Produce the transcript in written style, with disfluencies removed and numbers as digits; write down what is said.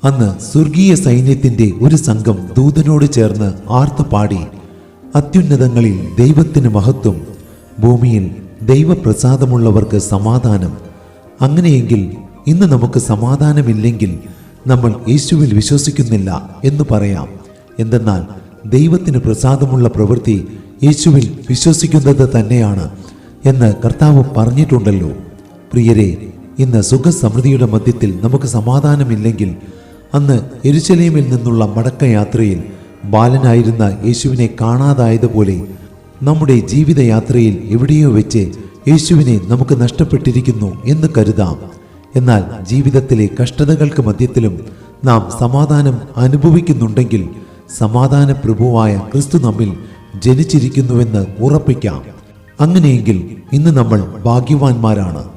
അന്ന് സ്വർഗീയ സൈന്യത്തിന്റെ ഒരു സംഘം ദൂതനോട് ചേർന്ന് ആർത്തുപാടി, അത്യുന്നതങ്ങളിൽ ദൈവത്തിന് മഹത്വം, ഭൂമിയിൽ ദൈവപ്രസാദമുള്ളവർക്ക് സമാധാനം. അങ്ങനെയെങ്കിൽ ഇന്ന് നമുക്ക് സമാധാനമില്ലെങ്കിൽ നമ്മൾ യേശുവിൽ വിശ്വസിക്കുന്നില്ല എന്ന് പറയാം. എന്തെന്നാൽ ദൈവത്തിന് പ്രസാദമുള്ള പ്രവൃത്തി യെശുവിൽ വിശ്വസിക്കുന്നത് തന്നെയാണ് എന്ന് കർത്താവ് പറഞ്ഞിട്ടുണ്ടല്ലോ. പ്രിയരെ, ഇന്ന് സുഖസമൃദ്ധിയുടെ മധ്യത്തിൽ നമുക്ക് സമാധാനമില്ലെങ്കിൽ അന്ന് യെരുശലേമിൽ നിന്നുള്ള മടക്കയാത്രയിൽ ബാലനായിരുന്ന യേശുവിനെ കാണാതായതുപോലെ നമ്മുടെ ജീവിതയാത്രയിൽ എവിടെയോ വെച്ച് യേശുവിനെ നമുക്ക് നഷ്ടപ്പെട്ടിരിക്കുന്നു എന്ന് കരുതാം. എന്നാൽ ജീവിതത്തിലെ കഷ്ടതകൾക്ക് മധ്യത്തിലും നാം സമാധാനം അനുഭവിക്കുന്നുണ്ടെങ്കിൽ സമാധാന പ്രഭുവായ ക്രിസ്തു നമ്മിൽ ജനിച്ചിരിക്കുന്നുവെന്ന് ഉറപ്പിക്കാം. അങ്ങനെയെങ്കിൽ ഇന്ന് നമ്മൾ ഭാഗ്യവാന്മാരാണ്.